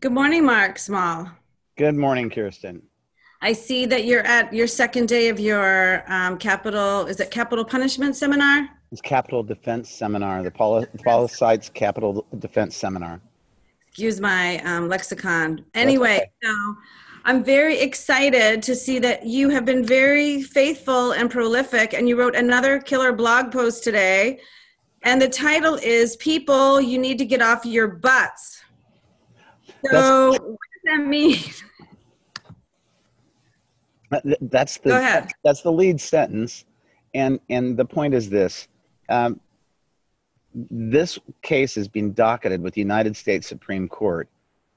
Good morning, Mark Small. Good morning, Kirsten. I see that you're at your second day of your is it capital punishment seminar? It's Capital Defense Seminar, the Poli Capital Defense Seminar. Excuse my lexicon. That's Anyway, okay. so I'm very excited to see that you have been very faithful and prolific, and you wrote another killer blog post today. And the title is People You Need to Get Off Your Butts. That's So, what does that mean? that's Go the ahead. that's the lead sentence, and the point is this: this case has been docketed with the United States Supreme Court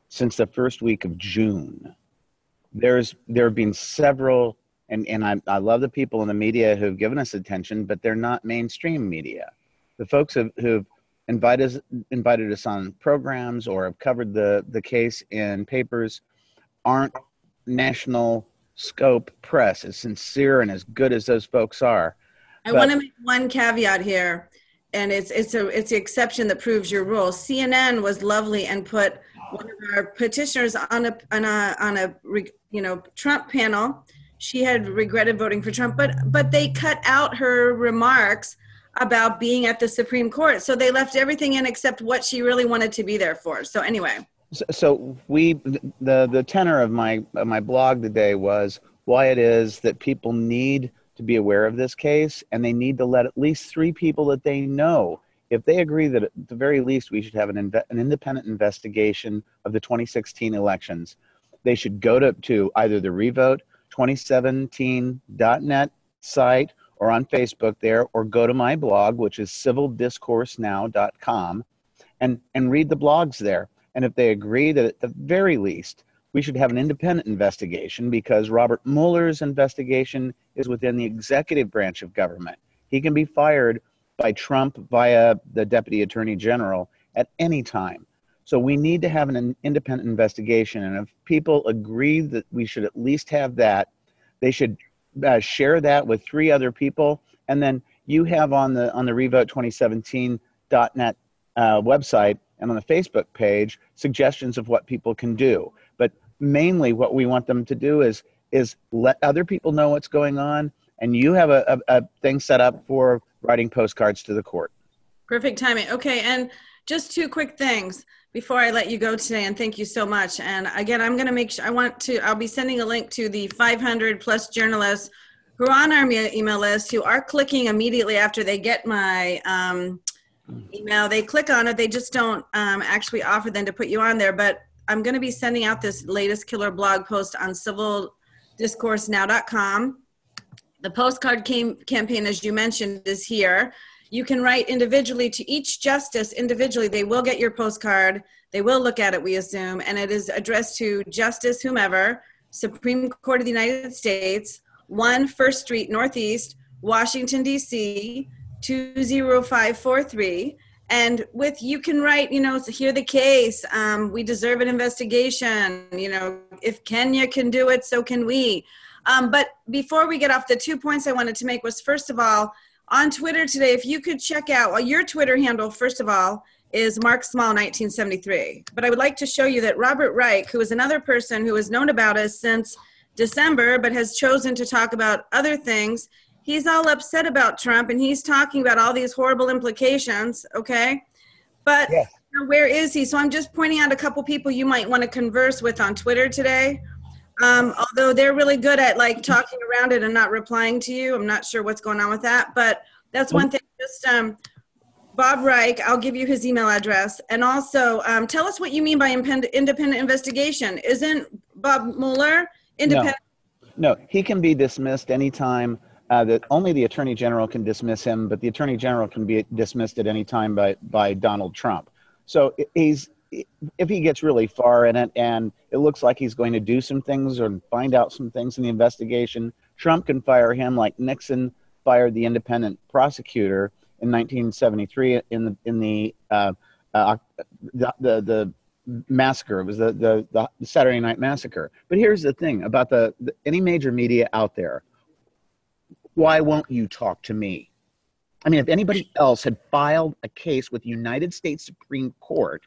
since the first week of June. There have been several, and I love the people in the media who've given us attention, but they're not mainstream media. The folks who've invited us on programs or have covered the case in papers aren't national scope press, as sincere and as good as those folks are. I want But to make one caveat here, and it's the exception that proves your rule. CNN was lovely and put one of our petitioners on a Trump panel. She had regretted voting for Trump, but they cut out her remarks about being at the Supreme Court. So they left everything in except what she really wanted to be there for. So anyway. so the tenor of my blog today was why it is that people need to be aware of this case, and they need to let at least three people that they know, if they agree that at the very least we should have an independent investigation of the 2016 elections, they should go to either the revote2017.net site or on Facebook there, or go to my blog, which is civildiscoursenow.com, and read the blogs there. And if they agree that at the very least we should have an independent investigation, because Robert Mueller's investigation is within the executive branch of government. He can be fired by Trump via the Deputy Attorney General at any time. So we need to have an independent investigation. And if people agree that we should at least have that, they should share that with three other people. And then you have on the revote2017.net website and on the Facebook page suggestions of what people can do. But mainly what we want them to do is let other people know what's going on, and you have a thing set up for writing postcards to the court. Perfect timing. Okay, and just two quick things before I let you go today, and thank you so much. And again, I'm going to make sure, I'll be sending a link to the 500 plus journalists who are on our email list, who are clicking immediately after they get my email. They click on it. They just don't actually offer them to put you on there. But I'm going to be sending out this latest killer blog post on civildiscoursenow.com. The postcard campaign, as you mentioned, is here. You can write individually to each justice individually. They will get your postcard. They will look at it, we assume, and it is addressed to Justice whomever, Supreme Court of the United States, 1 First Street Northeast, Washington, D.C., 20543. And you can write, hear the case. We deserve an investigation. If Kenya can do it, so can we. But before we get off, the 2 points I wanted to make was, first of all, on Twitter today, if you could check out your Twitter handle, first of all, is Mark Small 1973. But I would like to show you that Robert Reich, who is another person who has known about us since December, but has chosen to talk about other things, he's all upset about Trump, and he's talking about all these horrible implications, okay? But Yes. where is he? So I'm just pointing out a couple people you might want to converse with on Twitter today. Although they're really good at talking around it and not replying to you. I'm not sure what's going on with that, but that's one thing. Just Bob Reich, I'll give you his email address. And also tell us what you mean by independent investigation. Isn't Bob Mueller independent? No, he can be dismissed anytime. That only the Attorney General can dismiss him, but the Attorney General can be dismissed at any time by Donald Trump. So if he gets really far in it and it looks like he's going to do some things or find out some things in the investigation, Trump can fire him like Nixon fired the independent prosecutor in 1973 in the massacre. It was the Saturday Night Massacre. But here's the thing about any major media out there. Why won't you talk to me? I mean, if anybody else had filed a case with the United States Supreme Court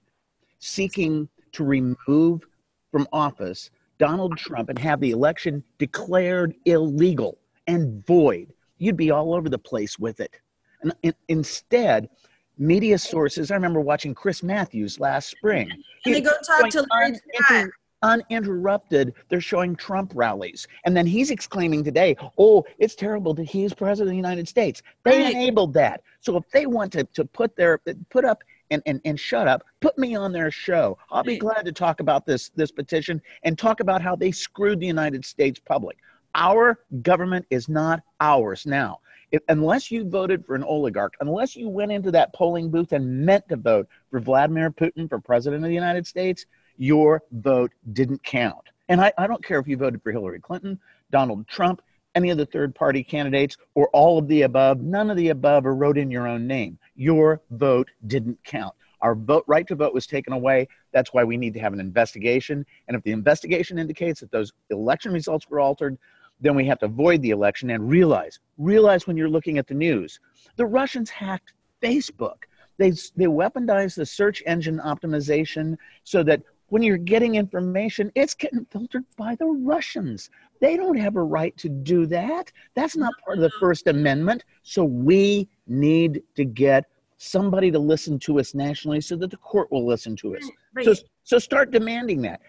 seeking to remove from office Donald Trump and have the election declared illegal and void, you'd be all over the place with it. And instead, media sources, I remember watching Chris Matthews last spring. And they go talk to Larry Scott. Uninterrupted, they're showing Trump rallies. And then he's exclaiming today, oh, it's terrible that he's president of the United States. They enabled that. So if they want to put up and shut up, put me on their show. I'll be glad to talk about this petition and talk about how they screwed the United States public. Our government is not ours now. Unless you voted for an oligarch, unless you went into that polling booth and meant to vote for Vladimir Putin for president of the United States, your vote didn't count. And I don't care if you voted for Hillary Clinton, Donald Trump, any of the third-party candidates, or all of the above, none of the above, or wrote in your own name. Your vote didn't count. Our right to vote was taken away. That's why we need to have an investigation. And if the investigation indicates that those election results were altered, then we have to void the election and realize when you're looking at the news, the Russians hacked Facebook. They weaponized the search engine optimization so that when you're getting information, it's getting filtered by the Russians. They don't have a right to do that. That's not part of the First Amendment. So we need to get somebody to listen to us nationally so that the court will listen to us. Right. So start demanding that.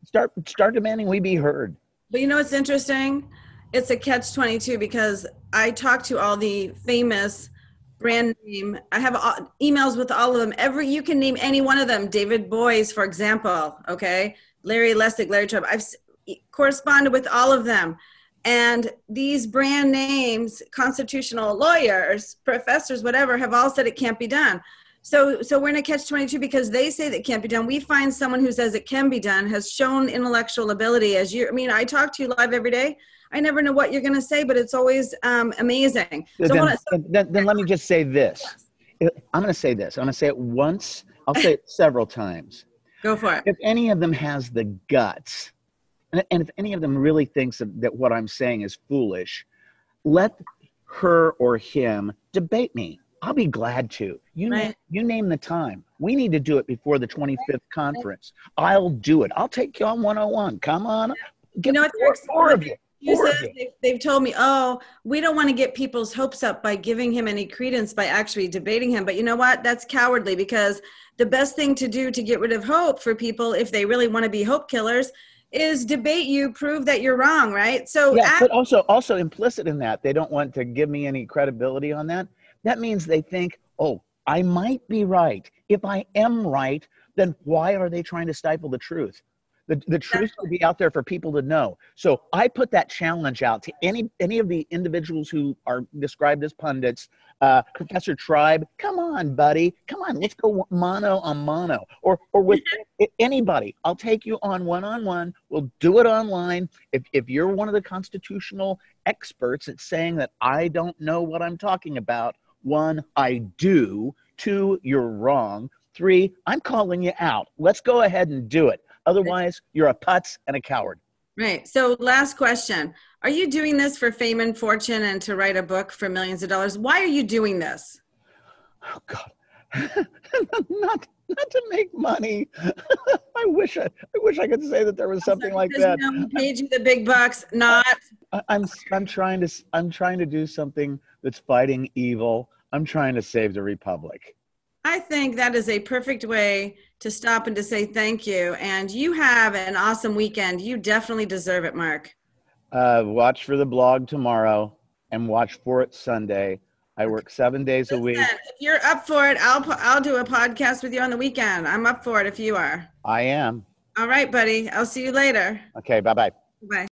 Start demanding we be heard. But you know what's interesting? It's a catch-22 because I talk to all the famous brand name. I have emails with all of them. You can name any one of them. David Boies, for example, okay? Larry Lessig, Larry Trump. I've corresponded with all of them. And these brand names, constitutional lawyers, professors, whatever, have all said it can't be done. So we're in a catch-22 because they say that it can't be done. We find someone who says it can be done, has shown intellectual ability. I talk to you live every day. I never know what you're going to say, but it's always amazing. Then let me just say this. I'm going to say this. I'm going to say it once. I'll say it several times. Go for it. If any of them has the guts, and if any of them really thinks that what I'm saying is foolish, let her or him debate me. I'll be glad to. You name the time. We need to do it before the 25th conference. I'll do it. I'll take you on 101. Come on. Get four of you. They've told me, oh, we don't want to get people's hopes up by giving him any credence by actually debating him. But you know what? That's cowardly, because the best thing to do to get rid of hope for people, if they really want to be hope killers, is debate you, prove that you're wrong, right? So yeah, but also implicit in that, they don't want to give me any credibility on that. That means they think, oh, I might be right. If I am right, then why are they trying to stifle the truth? The truth will be out there for people to know. So I put that challenge out to any of the individuals who are described as pundits. Professor Tribe, come on, buddy. Come on, let's go mano a mano. Or with anybody. I'll take you on one-on-one. We'll do it online. If you're one of the constitutional experts at saying that I don't know what I'm talking about, 1, I do. 2, you're wrong. 3, I'm calling you out. Let's go ahead and do it. Otherwise, you're a putz and a coward. Right. So last question. Are you doing this for fame and fortune and to write a book for millions of dollars? Why are you doing this? Oh, God. not to make money. I wish I could say that there was something like that. We paid you the big bucks, not. I'm trying to do something that's fighting evil. I'm trying to save the Republic. I think that is a perfect way to stop and to say thank you. And you have an awesome weekend. You definitely deserve it, Mark. Watch for the blog tomorrow and watch for it Sunday. I work 7 days a week. If you're up for it, I'll do a podcast with you on the weekend. I'm up for it if you are. I am. All right, buddy. I'll see you later. Okay, bye-bye. Bye.